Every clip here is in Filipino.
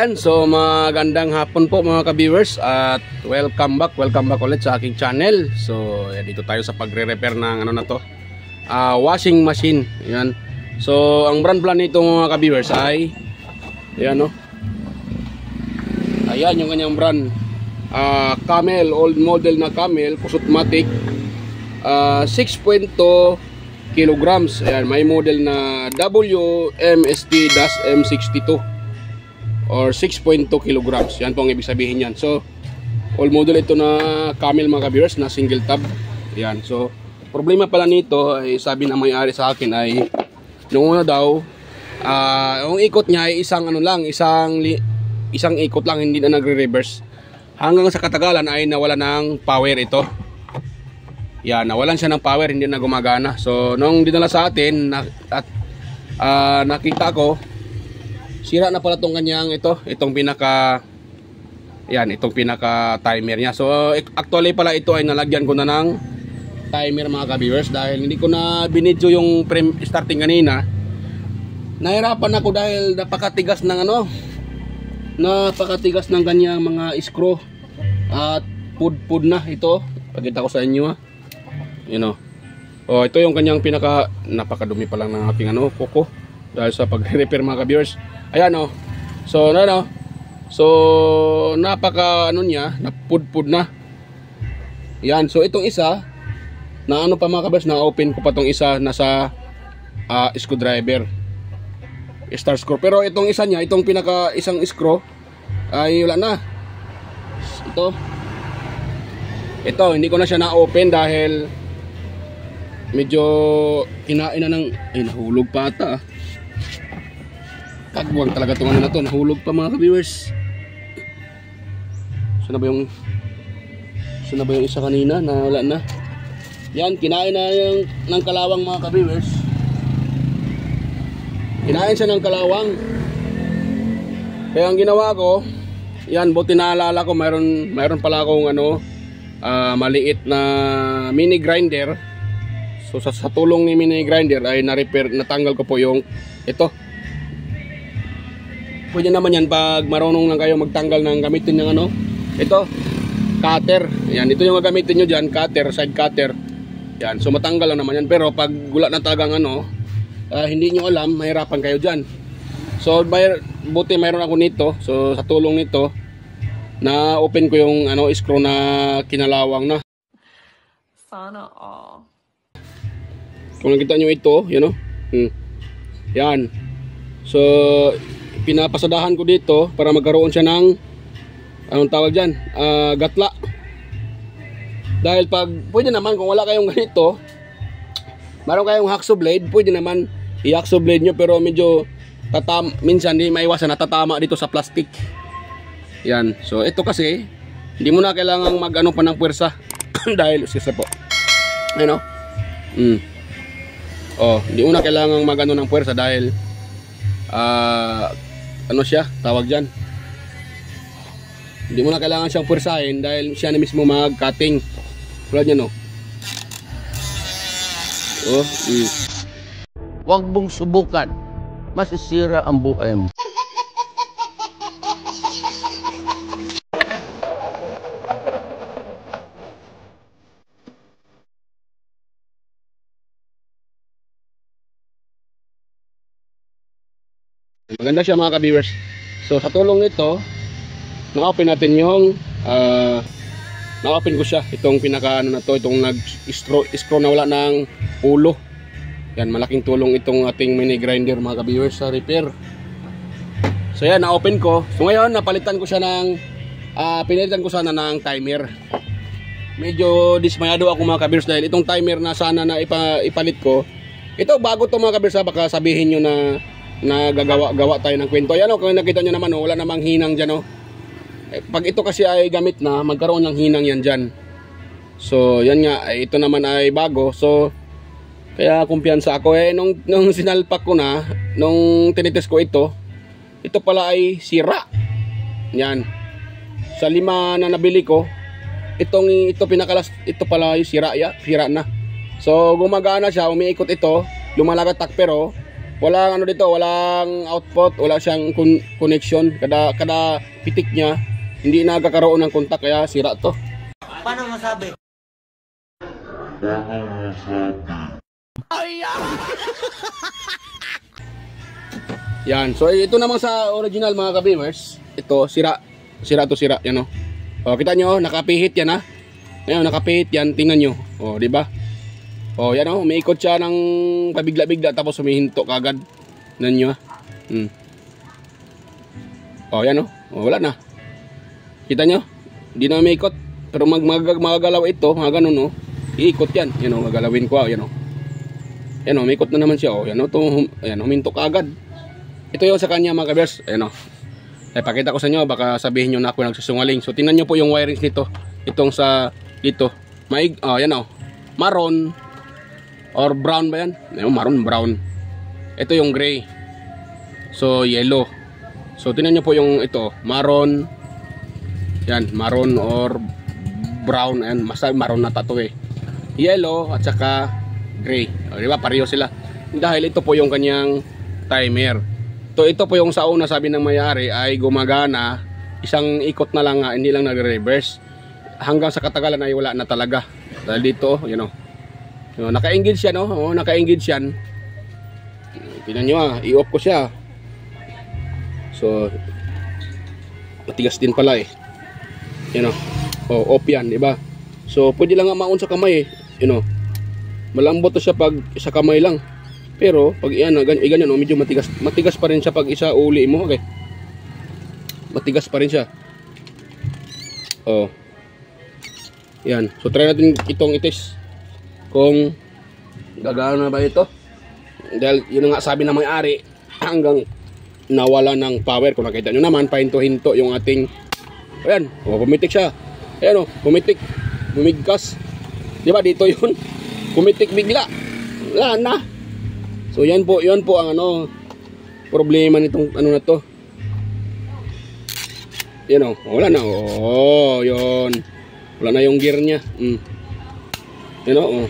Ayan, so magandang hapon po mga ka-viewers at welcome back ulit sa aking channel. So dito tayo sa pagre-repair ng ano na to, washing machine. Ayan. So ang brand plan nito mga ka-viewers ay ayan, no? Ayan yung kanyang brand, Camel, old model na Camel, Kusutmatic, 6.2 kilograms. Ayan, may model na WMST-M62 or 6.2 kilograms. Yan po ang ibig sabihin yan. So all model ito na Camel mga ka-viewers, na single tab. Yan. So problema pala nito ay sabi ng may-ari sa akin ay noong una daw yung ikot niya ay isang ano lang, isang ikot lang, hindi na nagre-reverse. Hanggang sa katagalan ay nawala ng power ito. Yan, nawalan siya ng power, hindi na gumagana. So nung dinala sa atin nakita ko sira na pala tong kanyang itong pinaka timer niya. So actually pala ito ay nalagyan ko na ng timer mga ka-viewers dahil hindi ko na binidyo yung starting kanina. Nahirapan ako dahil napakatigas ng kanyang mga screw at pud na ito. Pakita ko sa inyo Oh, ito yung kanyang napakadumi pa lang ng aking kuko dahil sa pag-repair mga ka-viewers. Ayan So napaka niya, napud na. Yan, so itong isa na pa mga ka-viewers, na open ko pa tong isa na sa screwdriver, star screw. Pero itong isa niya, itong isang screw ay wala na. Ito hindi ko na siya na-open dahil medyo kinain na ng nahulog pa ata. Kagwang talaga itong na to, nahulog pa mga ka-viewers. Saan na ba yung isa kanina na wala na? Yan, kinain na ng kalawang mga ka-viewers. Kinain siya ng kalawang. Kaya ang ginawa ko, yan, buti naalala ko, mayroon pala akong maliit na mini grinder. So sa tulong ni mini grinder ay natanggal ko po yung ito. Pwede naman yan pag marunong lang kayo magtanggal ng gamitin ng ito, cutter. Yan, ito yung gagamitin nyo dyan, cutter, side cutter. Yan, so matanggal lang naman yan. Pero pag wala na talagang hindi nyo alam, mahirapan kayo dyan. So buti mayroon ako nito. So sa tulong nito, na open ko yung screw na kinalawang na. Sana all. Kung nakita nyo ito, yan. So pinapasadahan ko dito para magkaroon siya ng tawag dyan, gatla. Dahil pwede naman kung wala kayong ganito, meron kayong hacksaw blade, pwede naman i-hacksaw blade nyo, pero medyo minsan di maiwasan natatama dito sa plastic. Yan, so ito kasi hindi mo na kailangang pa ng puwersa dahil excuse po, hindi mo na kailangang ng puwersa dahil siya, tawag dyan, hindi mo na kailangan siyang puwersahin dahil siya na mismo mag-cutting. Tulad yan Huwag mong subukan, masisira ang buhay mo. Maganda siya mga ka-viewers. So sa tulong nito, na-open natin yung na-open ko siya, itong pinaka itong nag-screw na wala ng ulo. Yan, malaking tulong itong ating mini grinder mga ka-viewers sa repair. So yan, na-open ko. So ngayon napalitan ko siya pinalitan ko sana ng timer. Medyo dismayado ako mga ka-viewers dahil itong timer na sana na ipalit ko, ito bago to mga ka-viewers, baka sabihin nyo na gagawa tayo ng kwento. Ayan kung nakita nyo naman wala namang hinang dyan pag ito kasi ay gamit na, magkaroon ng hinang yan dyan. So yan nga, ito naman ay bago. So kaya kumpiyansa ako. Nung sinalpak ko na, nung tinitest ko ito pala ay sira. Yan, sa 5 na nabili ko, ito pala ay sira na. So gumagana siya, umiikot ito, lumalagatak, pero Walang ano dito, walang output, wala siyang connection. Kada pitik niya, hindi nagkakaroon ng kontak kaya sira to. Paano masabi? Yan. So ito naman sa original mga ka-beamers. Ito sira. Sira. Yan o. O kita nyo, nakapihit yan ha. Ayan, nakapihit yan. Tingnan nyo. O, di ba? O, yan o. Umiikot siya ng pabigla-bigla tapos humihinto kagad. Tingnan nyo ha. O, yan o. O, wala na. Kita nyo? Hindi na umiikot. Pero magagalaw ito, mga ganun o. Iikot yan. Yan o, magalawin ko. Yan o. Yan o, umiikot na naman siya o. Yan o, huminto kagad. Ito yung sa kanya mga kabers. Ayan o. Pakita ko sa inyo, baka sabihin nyo na ako nagsusungaling. So tingnan nyo po yung wirings nito. Itong sa dito. Yan o. Maroon or brown ba yan? Maroon, brown. Ito yung gray. So yellow. So tingnan nyo po yung ito. Maroon. Yan, maroon or brown. Ayan, basta maroon na tato eh. Yellow at saka gray. Diba? Pareho sila. Dahil ito po yung kanyang timer. So ito po yung sa una sabi ng may-ari ay gumagana, isang ikot na lang nga, hindi lang nagre-reverse. Hanggang sa katagalan ay wala na talaga. Dahil dito, you know. Naka-engage yan, oh. Naka-engage yan. Tingnan nyo i-off ko siya. So matigas din pala eh. You know. Off yan, di ba? So pwede lang nga maun sa kamay eh. You know. Malambot to siya pag sa kamay lang. Pero pag ganyan, medyo matigas pa rin siya pag isa uli mo, okay. Matigas pa rin siya. Yan. So try natin itong itis kung gagana na ba ito. Dahil yun nga sabi ng may-ari, hanggang nawala ng power. Kung nakita nyo naman, pahinto-hinto yung ating, ayan, pumitik siya. Ayan pumitik, bumigkas. Diba dito yun? Pumitik bigla. Wala na. So yan po ang problema nitong na to. Yan wala na. Yun. Wala na yung gear niya. Yan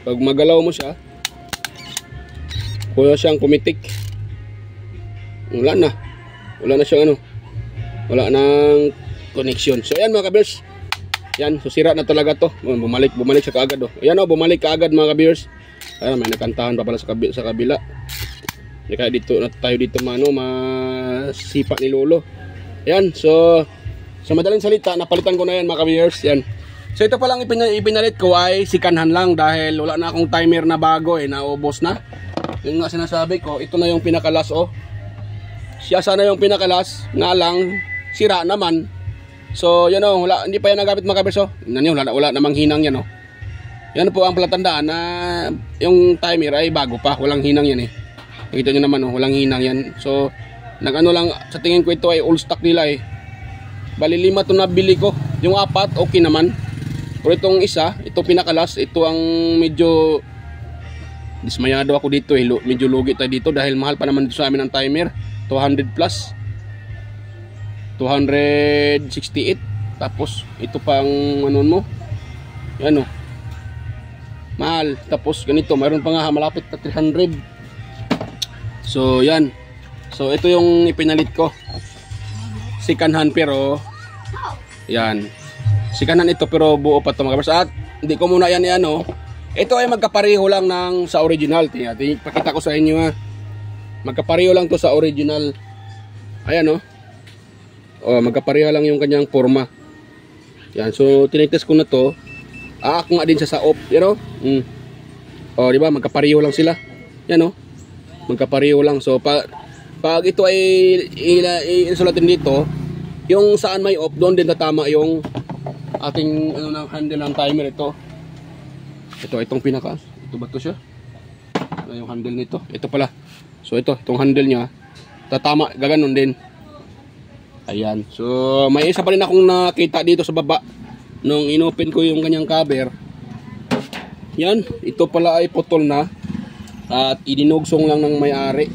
pag magalaw mo siya, kuya siyang pumitik. Wala na siyang wala nang connection. So yan mga kabers. Yan, so sira na talaga to. Bumalik siya kaagad Yan bumalik kaagad mga kabers. May nakantahan pa pala sa kabila. Kaya dito na tayo dito masipa ni Lolo. Yan, so sa madaling salita, napalitan ko na yan mga ka-viewers. Yan. So ito palang ipinalit ko ay sikanhan lang dahil wala na akong timer na bago naubos na. Yung nga sinasabi ko, ito na yung pinakalas Siya sana yung pinakalas, nga lang sira naman. So yan hindi pa yan nagamit mga ka-viewers wala namang hinang yan Yan po ang palatandaan na yung timer ay bago pa, walang hinang yan Nakita nyo naman walang hinang yan. So lang, sa tingin ko ito ay all stock nila Bali 5 ito nabili ko. Yung 4 okay naman. Pero itong isa, ito pinakalas, ito ang medyo dismayado ako dito medyo lugi tayo dito dahil mahal pa naman dito sa amin ang timer. 200 plus 268. Tapos ito pang mo. Yan mahal. Tapos ganito, mayroon pa nga malapit na 300. So yan. So ito yung ipinalit ko. Second hand pero yan. Second hand ito pero buo pa ito mga kabers. At hindi ko muna yan ito ay magkapareho lang ng sa original. Pakita ko sa inyo magkapareho lang to sa original. Ayan magkapareho lang yung kanyang forma. Yan. So tinitest ko na to. Ako nga din siya sa off, di ba? Magkapareho lang sila. Yan magkapareho lang. So pag ito ay i-insulatin dito, yung saan may off, doon din tatama yung ating handle ng timer itong pinaka. Ito ba to siya? Yung handle nito. Ito pala. So itong handle niya tatama, gaganon din. Ayan. So may isa pa rin akong nakita dito sa baba nung inopen ko yung kanyang cover. Yan, ito pala ay putol na at idinugsong lang ng may-ari.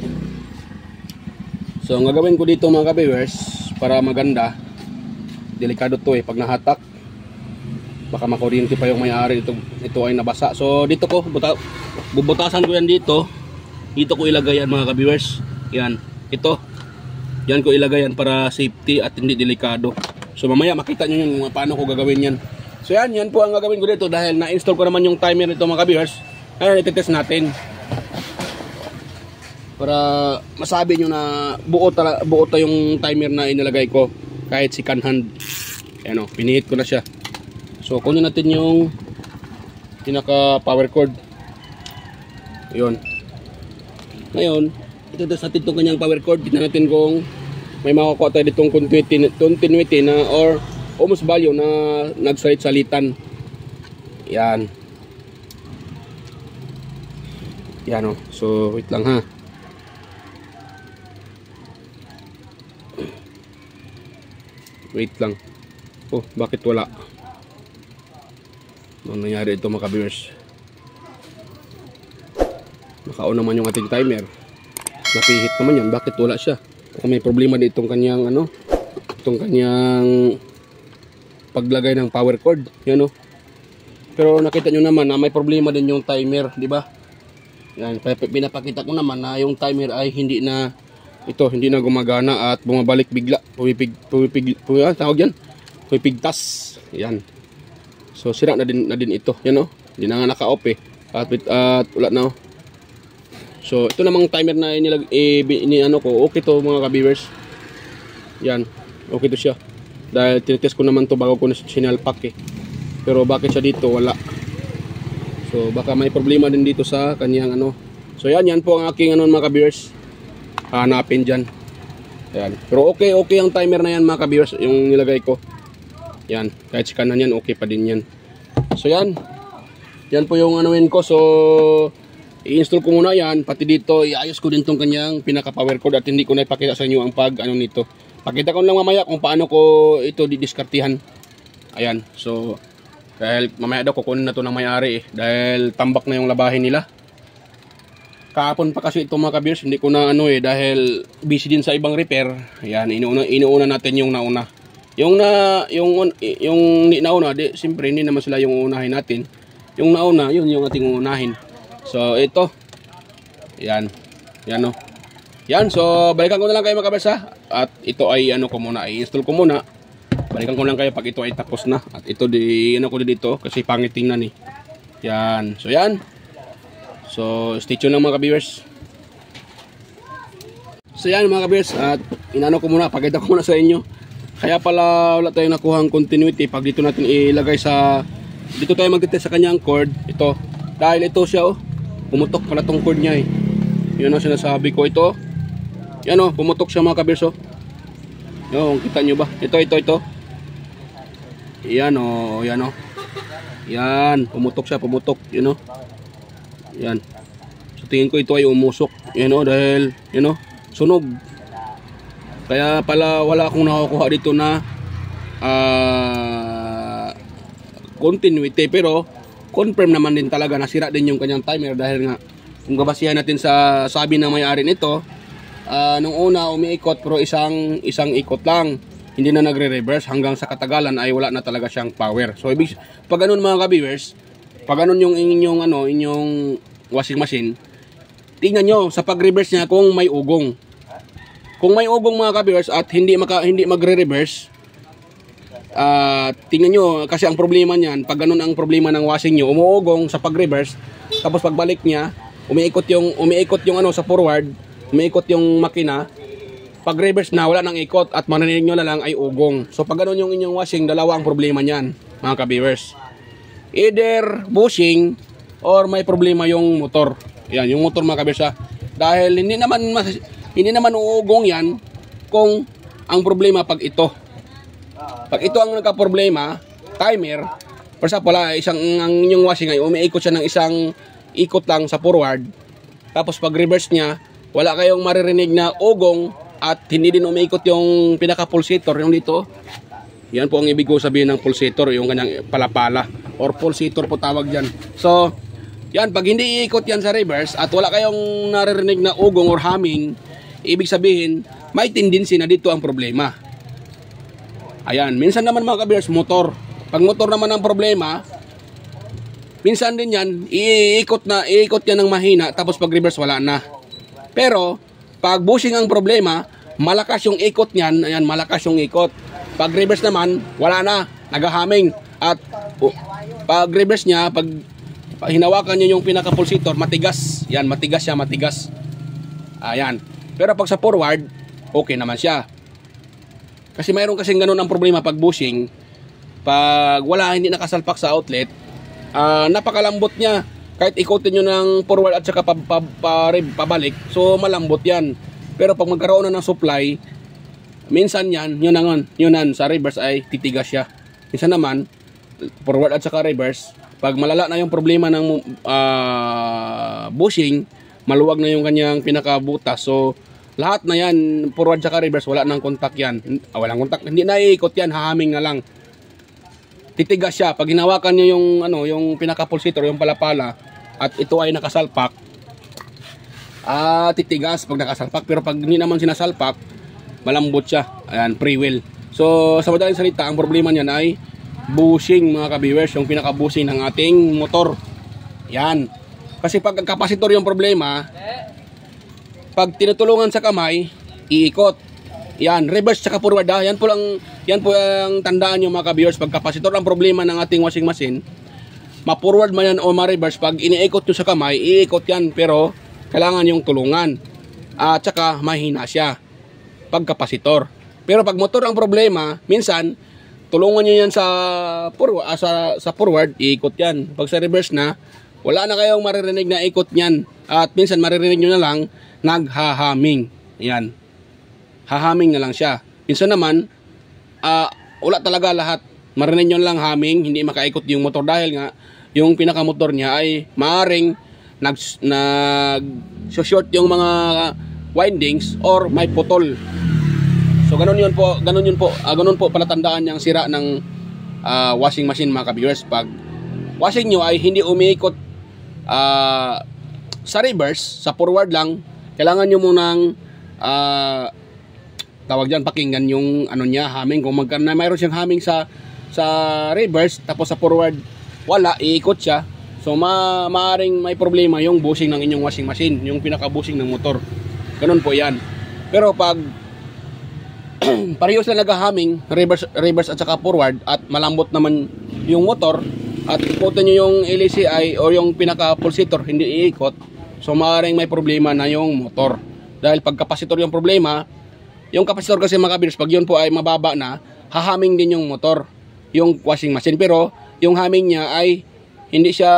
So ang gagawin ko dito mga ka-viewers para maganda, delikado to pag nahatak baka makuryente pa yung may-ari. Ito ay nabasa. So dito ko bubutasan ko yan dito Dito ko ilagay yan mga ka-viewers. Yan, ito. Yan ko ilagay yan para safety at hindi delikado. So mamaya makita nyo yun kung paano ko gagawin yan. So yan po ang gagawin ko dito dahil na-install ko naman yung timer nito mga ka-viewers. Ayan, itetest natin. Para masabi nyo na buo yung timer na inilagay ko kahit second hand. Ayan o, pinihit ko na siya. So kunin natin yung pinaka power cord. Ayun. Ngayon, itetest natin itong kanyang power cord. Tignan natin kung may makukuha tayo ditong continuity na or almost value na nagsalit-salitan. Yan. Yan o. So, wait lang ha. Wait lang. Oh, bakit wala? Ano nangyari ito mga ka-viewers? Naka-on naman yung ating timer. Napihit naman yan. Bakit wala siya? Kung may problema din itong kanyang itong kanyang paglagay ng power cord, yan o. Pero nakita nyo naman na may problema din yung timer, di ba? Yan, pinapakita ko naman na yung timer ay hindi na gumagana at bumabalik bigla, pumipigtas. Yan. So sira na din ito, yan o. Hindi na nga naka-off eh. At wala na o. So ito namang timer na okay to mga ka-viewers. Yan, okay to siya. Dahil tinitest ko naman to bago ko na sinalpak eh. Pero bakit siya dito wala? So baka may problema din dito sa kanyang So yan po ang aking mga ka-viewers. Hanapin dyan. Yan. Pero okay ang timer na yan mga ka-viewers. Yung nilagay ko. Yan. Kahit si kanan yan okay pa din yan. So yan. Yan po yung ko. So i-install ko muna yan. Pati dito iayos ko din tong kanyang pinaka power cord. At hindi ko na ipakita sa inyo ang nito. Pakita ko lang mamaya kung paano ko ito didiskartihan. Ayan. So, dahil mamaya daw kukunin na to ng may-ari eh. Dahil tambak na yung labahin nila. Kahapon pa kasi ito mga ka-viewers. Hindi ko na dahil busy din sa ibang repair. Ayan. Inuuna natin yung nauna. Yung nauna, siyempre hindi naman sila yung uunahin natin. Yung nauna, yun yung ating uunahin. So, ito. Ayan. Yan o. Yan, so balikan ko na lang kayo mga ka-viewers ha. At ito ay i-install ko muna. Balikan ko lang kayo pag ito ay tapos na. At ito ko dito kasi pangit tingnan eh. Yan, so yan. So stay tuned lang mga ka-viewers. So yan mga ka-viewers, at ko muna, pakita ko muna sa inyo. Kaya pala wala tayong nakuhang continuity pag dito natin ilagay dito tayo magtitest sa kanyang cord. Ito, dahil ito siya pumutok pala tong cord niya eh. Yun ang sinasabi ko ito. Yan pumutok siya mga ka-viewers Yung kita nyo ba? Ito. Yan yan pumutok siya, Yan Yan. So tingin ko ito ay umusok. Yan dahil sunog. Kaya pala wala akong nakukuha dito na continuity, pero confirm naman din talaga na sira din yung kanyang timer dahil nga kung babasihan natin sa sabi ng may-ari nito, nung una umiikot pero isang ikot lang, hindi na nagre-reverse hanggang sa katagalan ay wala na talaga siyang power. So pag ganun mga ka-viewers, pag ganun yung inyong washing machine, tingnan nyo sa pag-reverse niya kung may ugong. Kung may ugong mga ka-viewers at hindi magre-reverse, tingnan nyo kasi ang problema niyan, pag ganun ang problema ng washing nyo, umuugong sa pag-reverse, tapos pagbalik niya, umiikot yung sa forward, umiikot yung makina, pag reverse na wala nang ikot at marinig nyo na lang ay ugong. So pag ganun yung inyong washing, dalawa ang problema niyan mga ka-viewers. Either bushing or may problema yung motor. Yan, yung motor mga ka-viewers dahil hindi naman uugong yan kung ang problema pag ito ang nagka-problema, timer, for example, ang inyong washing ay umiikot siya ng isang ikot lang sa forward, tapos pag reverse niya wala kayong maririnig na ugong at hindi din umiikot yung pinaka pulsator yung dito. Yan po ang ibig ko sabihin ng pulsator, yung kanyang palapala or pulsator po tawag dyan. So yan, pag hindi iikot yan sa reverse at wala kayong naririnig na ugong or humming, ibig sabihin may tendency na dito ang problema. Ayan, minsan naman mga ka-viewers, motor. Pag motor naman ang problema, minsan din yan, iikot yan ng mahina, tapos pag reverse wala na. Pero pag bushing ang problema, malakas yung ikot niyan, ayan, malakas yung ikot. Pag reverse naman, wala na, naghahaming. At pag reverse niya, pag hinawakan niyo yung pinaka-pulsator, matigas. Yan, matigas siya, matigas. Ayan. Pero pag sa forward, okay naman siya. Kasi mayroon kasing ganun ang problema pag bushing. Pag wala, hindi nakasalpak sa outlet, napakalambot niya. Kahit ikotin nyo ng forward at saka pabalik, so malambot yan. Pero pag magkaroon na ng supply, minsan yan, yun sa reverse ay titigas siya. Minsan naman, forward at saka reverse, pag malala na yung problema ng bushing, maluwag na yung kanyang pinakabutas. So, lahat na yan, forward at saka reverse, wala nang contact yan. Walang contact, hindi na iikot yan, hahaming na lang. Titigas siya. Pag hinawakan niyo yung yung pinaka-pulsator, yung palapala, at ito ay nakasalpak, titigas pag nakasalpak. Pero pag hindi naman sinasalpak, malambot siya. Ayan, pre-wheel. So, sa madaling salita, ang problema niyan ay bushing, mga ka-viewers, yung pinaka-bushing ng ating motor. Yan. Kasi pag ang kapasitor yung problema, pag tinutulungan sa kamay, iikot. Yan, reverse tsaka forward. Yan po ang tandaan nyo, mga ka-viewers. Pag kapasitor ang problema ng ating washing machine, ma-forward man yan o ma-reverse, pag iniikot nyo sa kamay, iikot yan, pero kailangan yung tulungan. At saka mahina siya pag kapasitor. Pero pag motor ang problema, minsan tulungan nyo yan sa forward, iikot yan. Pag sa reverse na, wala na kayong maririnig na ikot nyan. At minsan maririnig nyo na lang naghahaming. Yan, hahaming na lang siya. Minsan naman, wala talaga lahat. Marinig nyo lang haming, hindi makaikot yung motor dahil nga yung pinakamotor niya ay maaring nag-short yung mga windings or may putol. So ganun po palatandaan yung sira ng washing machine, mga ka-viewers. Pag washing nyo ay hindi umiikot sa reverse, sa forward lang, kailangan nyo munang tawag dyan, pakinggan yung haming. Kung mayroon siyang haming sa reverse, tapos sa forward wala, iikot siya, so maaring may problema yung bushing ng inyong washing machine, yung pinaka-bushing ng motor. Ganun po yan. Pero pag parehas na naghahaming, reverse at saka forward, at malambot naman yung motor, at ikotin nyo yung LCI o yung pinaka-pulsator, hindi iikot, so maaring may problema na yung motor. Dahil pag kapasitor yung problema, yung kapasitor kasi, mga ka-viewers, pag yun po ay mababa na, hahaming din yung motor, yung washing machine. Pero yung haming niya ay hindi siya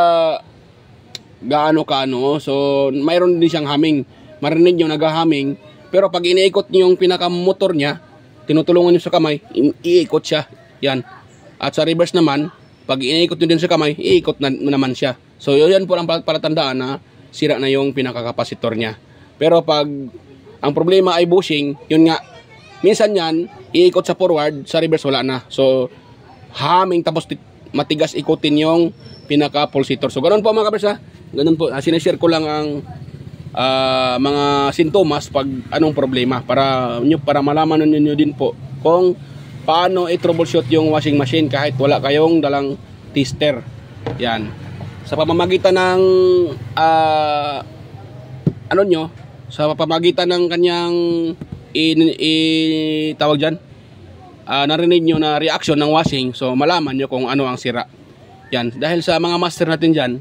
gaano-kaano. So mayroon din siyang haming. Marinig nyo naghahaming. Pero pag iniikot nyo yung pinaka-motor niya, tinutulungan nyo sa kamay, iikot siya. Yan. At sa reverse naman, pag iniikot nyo din sa kamay, iikot na naman siya. So yan po ang palatandaan na sira na yung pinaka-kapasitor niya. Pero pag ang problema ay bushing, yun nga, minsan yan, iikot sa forward, sa reverse wala na. So, haming, tapos matigas ikutin yung pinaka-pulsator. So, ganun po, mga kabers, ha? Ganun po, sinishare ko lang ang mga sintomas pag anong problema, para malaman ninyo din po kung paano i-troubleshoot yung washing machine kahit wala kayong dalang tester. Yan. Sa pamamagitan ng sa pamamagitan ng kanyang tawag dyan, narinig nyo na reaction ng washing, so malaman nyo kung ano ang sira. Yan, dahil sa mga master natin dyan,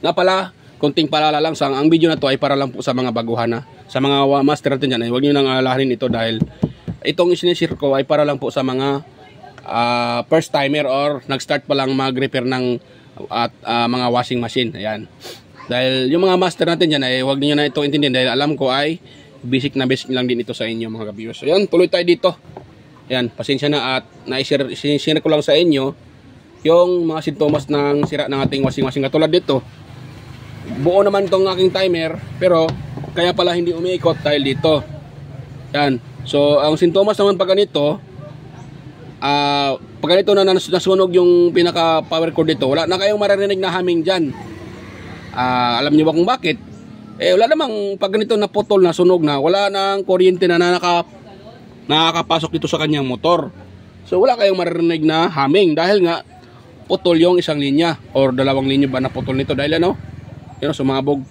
nga pala, kunting paalala lang, ang video na to ay para lang po sa mga baguhan, na sa mga master natin dyan, ay huwag nyo nang alalahanin ito, dahil itong isinishare ko ay para lang po sa mga first timer or nag-start pa lang mag-repair ng mga washing machine. Ayan. Dahil yung mga master natin dyan ay huwag niyo na ito intindihin, dahil alam ko ay basic na basic lang din ito sa inyo, mga ka-viewers. So yan, tuloy tayo dito. Yan, pasensya na at na-share ko lang sa inyo yung mga sintomas ng sira ng ating washing machine. Katulad dito, buo naman itong aking timer, pero kaya pala hindi umiikot dahil dito. Yan. So ang sintomas naman pag ganito, na nasunog yung pinaka power cord dito, wala na kayong maririnig na humming dyan. Alam niyo ba kung bakit? Wala namang pag ganito na putol na sunog na, wala nang kuryente na nakakapasok dito sa kanyang motor. So wala kayong maririnig na humming dahil nga putol yung isang linya or dalawang linya ba na putol nito dahil sumabog.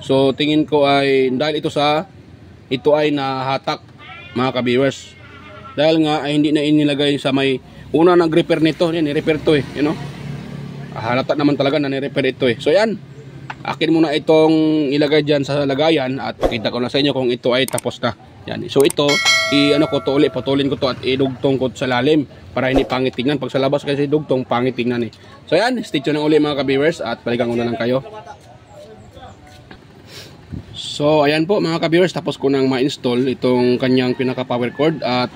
So tingin ko ay dahil ito ay nahatak mga ka-viewers. Dahil nga ay hindi na inilagay sa may una nag-repair nito, yan ni-repair to halata naman talaga na ni-repair ito So yan, akin muna itong ilagay dyan sa lagayan at pakita ko na sa inyo kung ito ay tapos na. Yan. So ito, putulin ko to at idugtong ko sa lalim para hindi pangit tingnan. Pag sa labas kasi dugtong, pangit tingnan So yan, stay tuned uli mga ka-viewers at balikan ko na lang kayo. So ayan po mga ka-viewers, tapos ko nang ma-install itong kanyang pinaka power cord at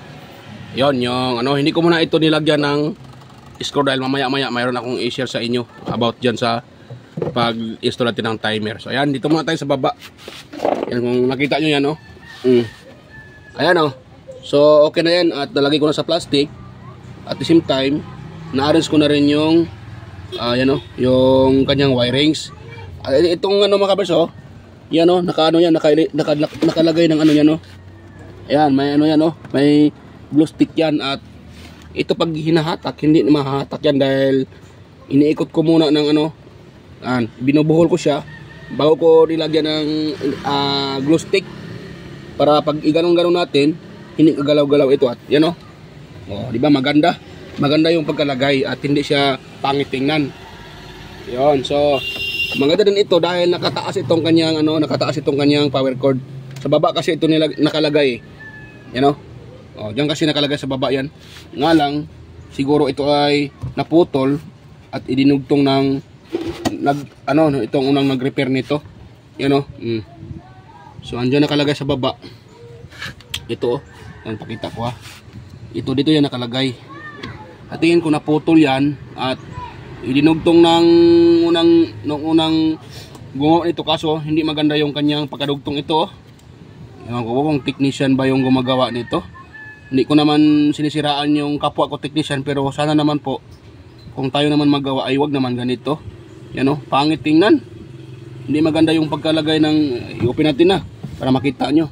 yon yung hindi ko muna ito nilagyan ng screw dahil mamaya-maya mayroon akong i-share sa inyo about dyan sa pag-install natin ng timer. So ayan, dito muna tayo sa baba. Yan, kung nakita nyo yan ayan so okay na yan at nalagay ko na sa plastic. At the same time na-arrange ko na rin yung yung kanyang wirings. At itong mga kabers yan nakalagay ng yan ayan, may may glue stick yan. At ito pag hinahatak hindi mahahatak yan dahil iniikot ko muna ng binubuhol ko siya bago ko nilagyan ng glue stick para pag iganong-ganon natin hindi kagalaw-galaw ito. At yan di ba maganda yung pagkalagay at hindi siya pangit tingnan. Yon, so maganda din ito dahil nakataas itong kanyang power cord. Sa baba kasi ito nakalagay diyan kasi nakalagay sa baba yan. Nga lang siguro ito ay naputol at idinugtong ng itong unang nag-repair nito. So andyan nakalagay sa baba. Ito yan, pakita ko ito dito yan nakalagay. At tingin ko naputol yan at idinugtong ng unang gumawa nito, kaso hindi maganda yung kanyang pagkadugtong ito. Ewan ko kung technician ba yung gumagawa nito. Hindi ko naman sinisiraan yung kapwa ko technician, pero sana naman po kung tayo naman magawa ay wag naman ganito. Pangit tingnan. Hindi maganda yung pagkalagay ng i-open natin na para makita nyo.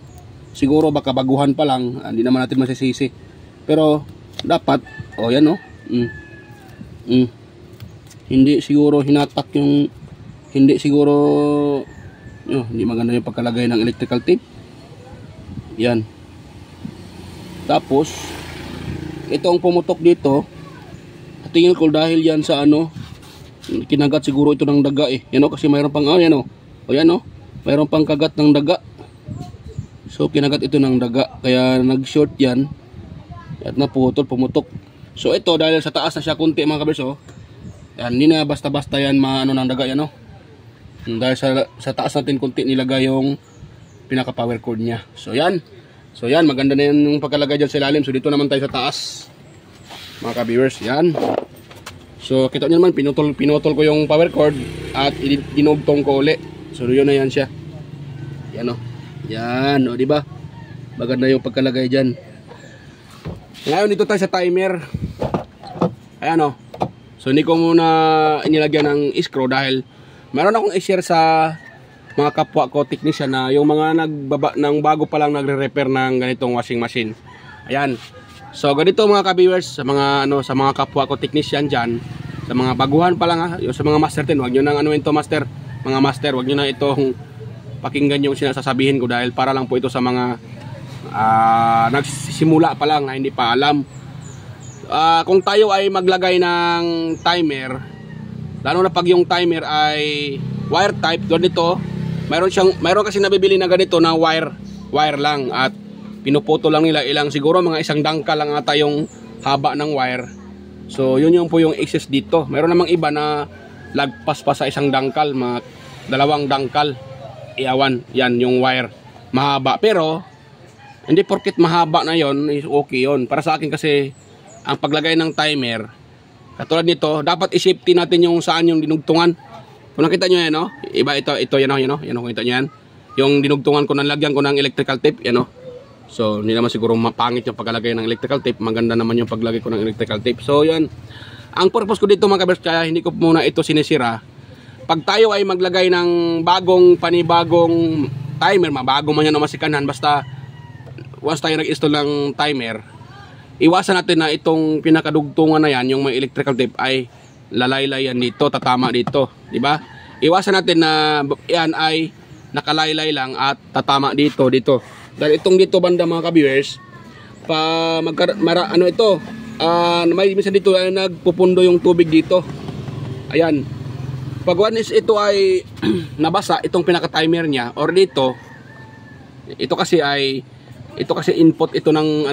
Siguro baka baguhan pa lang, hindi naman natin masisisi. Pero dapat hindi siguro hinatak yung hindi maganda yung pagkalagay ng electrical tape. Yan. Tapos itong pumutok dito, tingin ko dahil yan sa kinagat siguro ito ng daga kasi mayroon pang mayroon pang kagat ng daga. So kinagat ito ng daga kaya nag-short yan at naputol, pumutok. So ito dahil sa taas na siya kunti mga kabers yan, hindi na basta-basta yan ng daga dahil sa taas natin kunti nilagay yung pinaka power cord niya. So yan, maganda na yan yung pagkalagay dyan sa ilalim. So dito naman tayo sa taas mga ka-viewers. Yan. So kita nyo naman, pinutol ko yung power cord at dinugtong ko uli. So yun na yan siya. Yan yan diba? Maganda yung pagkalagay dyan. Ngayon dito tayo sa timer. Ayan So hindi ko muna inilagyan ng screw dahil meron akong i-share sa mga kapwa ko technician na yung mga nagbaba ng bago pa lang nagre-repair ng ganitong washing machine. Ayan. So ganito mga ka-viewers sa mga kapwa ko technician diyan, sa mga baguhan pa lang yung sa mga master 10, wag niyo nang ito master. Mga master, wag niyo na itong pakinggan yung sinasabihin ko dahil para lang po ito sa mga nagsisimula pa lang na hindi pa alam. Kung tayo ay maglagay ng timer, lalo na pag yung timer ay wire type, doon dito mayroon kasi nabibili na ganito na wire lang at pinuputo lang nila siguro mga isang dangkal lang ata yung haba ng wire. So yun yung po yung excess dito. Mayroon namang iba na lagpas pa sa isang dangkal, mga 2 dangkal. Iyawan, yan yung wire mahaba, pero hindi porket mahaba na yon is okay yon. Para sa akin kasi ang paglagay ng timer katulad nito, dapat i-safety natin yung saan yung dinugtungan. Kung nakita nyo yan iba ito yan kung nakita nyo yan yung dinugtungan ko, nalagyan ko ng electrical tape so hindi naman siguro mapangit yung paglalagay ng electrical tape, maganda naman yung paglagay ko ng electrical tape. So yan ang purpose ko dito mga kabers, kaya hindi ko muna ito sinisira. Pag tayo ay maglagay ng panibagong timer, mabago man yan o masikanan, basta once tayo nag-install ng timer, iwasan natin na itong pinakadugtungan na yan, yung may electrical tape ay lalaylay yan dito, tatama dito, di ba? Iwasan natin na yan ay nakalaylay lang at tatama dito. Dahil itong dito banda mga ka-viewers, may minsan dito ay nagpupundo yung tubig dito. Ayan. Pag once ito ay nabasa, itong pinaka-timer niya or dito, ito kasi input ito ng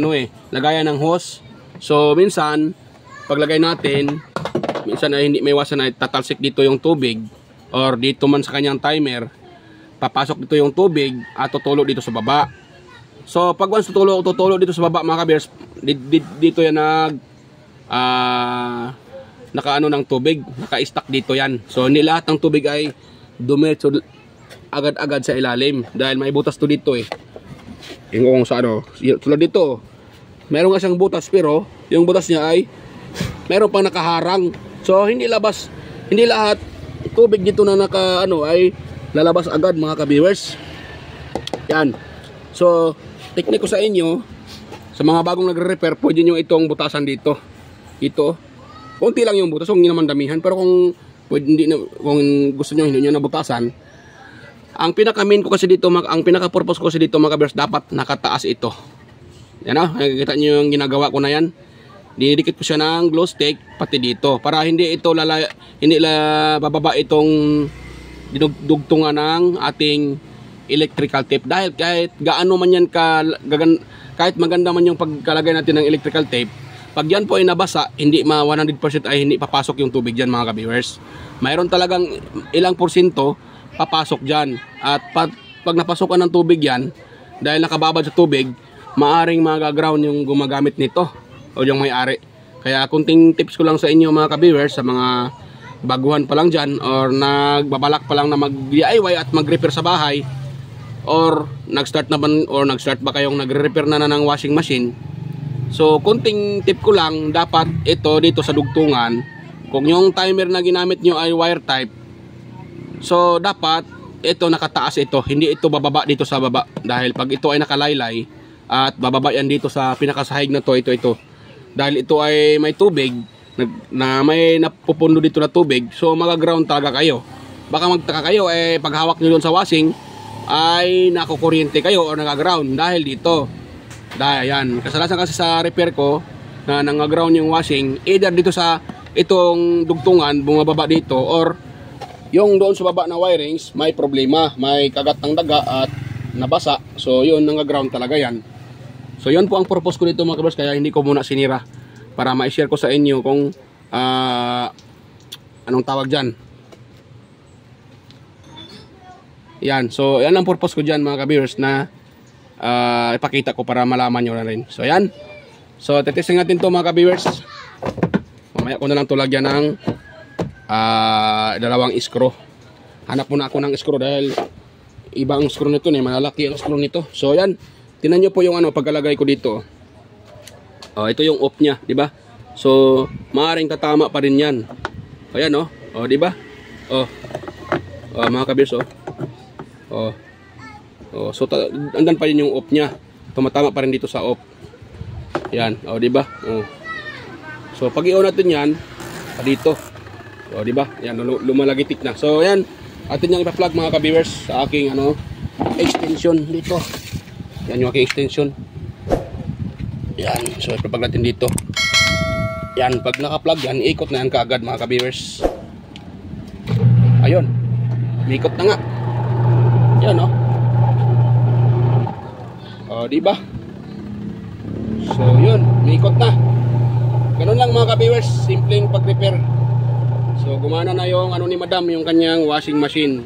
lagayan ng hose. So minsan paglagay natin, minsan ay hindi may iwasan na tatalsik dito yung tubig or dito man sa kanyang timer, papasok dito yung tubig at tutulo dito sa baba. So pag once tutulo dito sa baba mga ka-bears, dito yan nakaano ng tubig, naka-stack dito yan. So hindi lahat ng tubig ay dumiretso agad-agad sa ilalim dahil may butas to dito yung sa tulad dito, meron nga siyang butas pero yung butas niya ay meron pang nakaharang. So hindi lahat tubig dito na ay lalabas agad mga ka-viewers. Yan. So teknik ko sa inyo, sa mga bagong nagre-repair, pwede nyo itong butasan dito. Konti lang yung butas, huwag nyo naman damihan. Pero kung gusto nyo hindi nyo nabutasan, ang pinaka-main ko kasi dito, ang pinaka-purpose ko kasi dito mga ka-viewers, dapat nakataas ito. Yan nakikita nyo yung ginagawa ko na yan. Didikit ko siya ng glow stick pati dito para hindi bababa itong dinugtungan ng ating electrical tape. Dahil kahit gaano man yan kahit maganda man yung pagkalagay natin ng electrical tape, pag yan po ay nabasa, hindi 100% ay hindi papasok yung tubig dyan mga ka-viewers. Mayroon talagang ilang porsyento papasok dyan. At pag napasukan ng tubig yan, dahil nakababad sa tubig, maaring magaground yung gumagamit nito o yung may-ari. Kaya kunting tips ko lang sa inyo mga ka-viewers, sa mga baguhan pa lang dyan or nagbabalak pa lang na mag-DIY at mag-repair sa bahay, or nag-start ba kayong nagre-repair na ng washing machine. So kunting tip ko lang, dapat ito dito sa dugtungan, kung yung timer na ginamit nyo ay wire type, so dapat ito nakataas ito, hindi ito bababa dito sa baba. Dahil pag ito ay nakalaylay at bababa yan dito sa pinakasahig na ito, dahil ito ay may tubig na may napupundo dito na tubig, so mag-ground talaga kayo. Baka magtaka kayo pag hawak nyo doon sa washing ay nakukuryente kayo o nag-ground dahil dito. Dahil yan, kasalasan kasi sa repair ko na nang-ground yung washing, either dito sa itong dugtungan bumababa dito, or yung doon sa baba na wirings may problema, may kagat ng daga at nabasa. So yun, nang-ground talaga yan. So yun po ang purpose ko dito mga kabers, kaya hindi ko muna sinira, para ma-share ko sa inyo kung anong tawag dyan. Yan, so yan ang purpose ko dyan mga kabers, na ipakita ko para malaman nyo na rin. So yan, so tetesting natin to mga kabers. Mamaya ko na lang to lagyan ng dalawang screw. Hanap muna ako ng screw dahil iba ang screw nito, malalaki ang screw nito. So yan, tingnan nyo po yung pagkalagay ko dito. Ito yung off nya, di ba? So maaaring tatama pa rin yan. Ayan di ba? Mga kabers, so andan pa rin yung off nya. Tumatama pa rin dito sa off. Yan, di ba? So pag i-on natin yan dito. Di ba? Yan, lumalagitik na. So yan, atin yang ipa-plug mga ka-viewers sa aking extension dito. Yan yung aking extension. Yan, so ipa-plug natin dito. Yan, pag naka-plug yan, ikot na yan kaagad mga ka-viewers. Ayun, ikot na nga. Yan di ba? So yun, ikot na. Ganun lang mga ka-viewers, simpleng pag-repair. So gumana na yung ni madam, yung kanyang washing machine.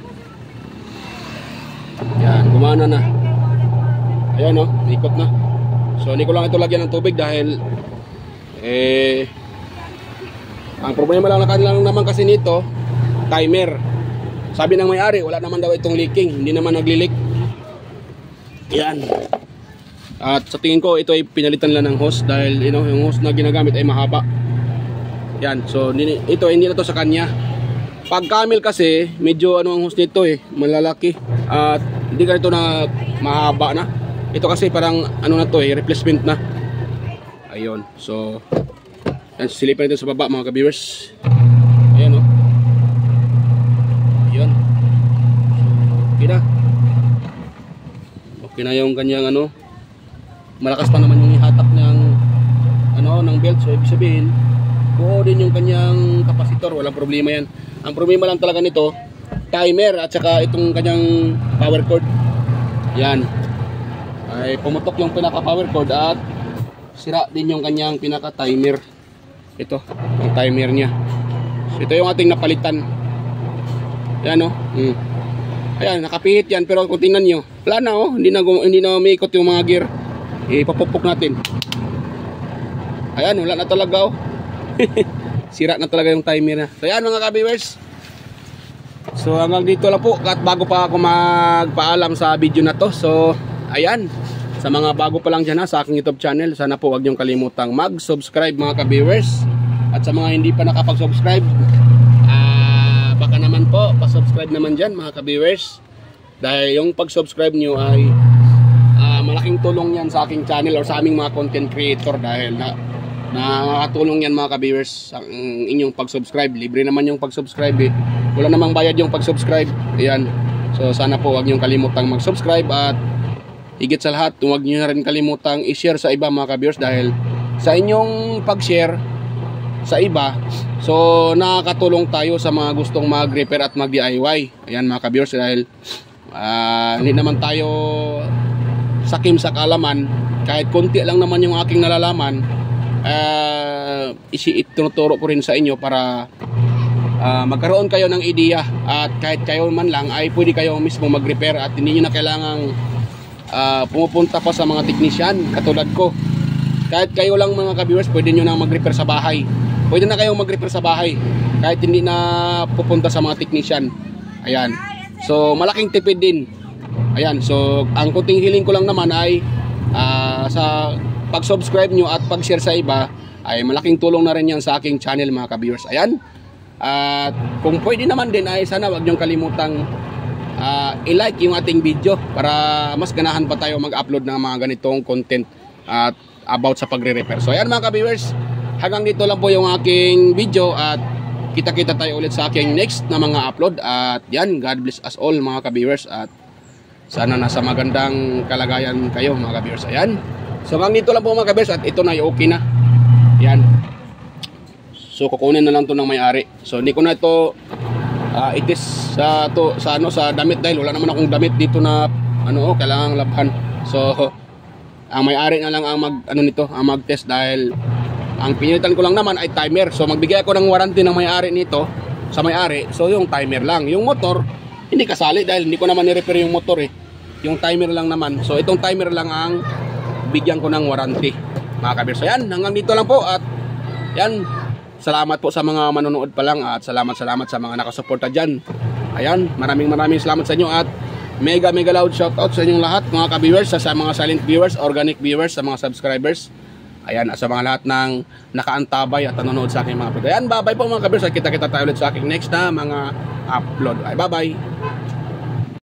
Yan, gumana na. Ayan ikot na. So hindi ko lang ito lagyan ng tubig dahil ang problema lang naman kasi nito, timer. Sabi ng may-ari, wala naman daw itong leaking, hindi naman nagli-leak. Yan. At sa tingin ko, ito ay pinalitan lang ng hose dahil yung hose na ginagamit ay mahaba. Yan, so ito hindi na to sa kanya. Pag camel kasi, medyo ang hose nito malalaki. At hindi ka ito na mahaba na. Ito kasi parang na to replacement na. Ayun, so yan, silipin natin sa baba mga ka-viewers. Ayan Ayan. So, okay na. Okay na yung kanyang ano. Malakas pa naman yung ihatak ng ng belt. So ibig sabihin, buo din yung kanyang kapasitor, walang problema yan. Ang problema lang talaga nito, timer at saka itong kanyang power cord. Yan. Ay pumutok yung pinaka power cord at sira din yung kanyang pinaka timer. Ito, yung timer niya. So ito yung ating napalitan. Yan Ayan, nakapihit yan, pero kung tingnan nyo, wala na hindi na umiikot yung mga gear. Ipapupok natin. Ayan, wala na talaga Sira na talaga yung timer na. So ayan mga ka-viewers. So hanggang dito lang po at bago pa ako magpaalam sa video na to. So ayan, sa mga bago pa lang dyan sa aking YouTube channel, sana po huwag niyong kalimutang mag-subscribe mga ka-viewers. At sa mga hindi pa nakapag-subscribe, baka naman po, pa-subscribe naman dyan mga ka-viewers. Dahil yung pag-subscribe nyo ay malaking tulong yan sa aking channel or sa aming mga content creator. Dahil nakakatulong yan mga ka-viewers ang inyong pag-subscribe. Libre naman yung pag-subscribe Wala namang bayad yung pag-subscribe. Ayan. So sana po huwag niyong kalimutang mag-subscribe. At higit sa lahat, huwag niyo na rin kalimutang i-share sa iba mga ka-viewers. Dahil sa inyong pag-share sa iba, so nakakatulong tayo sa mga gustong mag-repair at mag-DIY. Ayan mga ka-viewers, dahil hindi naman tayo sakim sa kaalaman. Kahit konti lang naman yung aking nalalaman, itinuturo ko rin sa inyo para magkaroon kayo ng ideya. At kahit kayo man lang ay pwede kayo mismo mag-repair at hindi nyo na kailangang pumupunta pa sa mga technician katulad ko. Kahit kayo lang mga ka-viewers, pwede nyo na mag-repair sa bahay. Pwede na kayong mag-repair sa bahay kahit hindi na pupunta sa mga technician. Ayan. So malaking tipid din. Ayan. So ang kunting hiling ko lang naman ay sa pag-subscribe nyo at pag-share sa iba, ay malaking tulong na rin yan sa aking channel mga ka-viewers. Ayan. At kung pwede naman din ay sana wag nyong kalimutang i-like yung ating video para mas ganahan pa tayo mag-upload ng mga ganitong content at about sa pagre-repair. So ayan mga ka-viewers, hanggang dito lang po yung aking video at kita-kita tayo ulit sa aking next na mga upload. At yan, God bless us all mga ka-viewers at sana nasa magandang kalagayan kayo mga ka-viewers. Ayan. So hanggang dito lang po mga ka-viewers at ito na okay na. Yan. So kukunin na lang to ng may-ari. So hindi ko na ito itis sa damit dahil wala naman akong damit dito na kailangang labhan. So ang may-ari na lang ang mag-test dahil ang pinilitan ko lang naman ay timer. So magbigay ako ng warranty ng may-ari nito sa may-ari. So yung timer lang. Yung motor hindi kasali dahil hindi ko naman ni-repair yung motor Yung timer lang naman. So itong timer lang ang bigyan ko ng warranty mga ka-viewers. So yan, hanggang dito lang po at yan, salamat po sa mga manonood pa lang at salamat sa mga nakasuporta dyan. Ayan, maraming salamat sa inyo at mega loud shoutout sa inyong lahat mga ka-viewers, sa mga silent viewers, organic viewers, sa mga subscribers. Ayan, sa mga lahat ng nakaantabay at nanonood sa aking mga upload. Ayan, bye-bye po mga ka-viewers at kita-kita tayo ulit sa aking next na mga upload. Ay, bye-bye!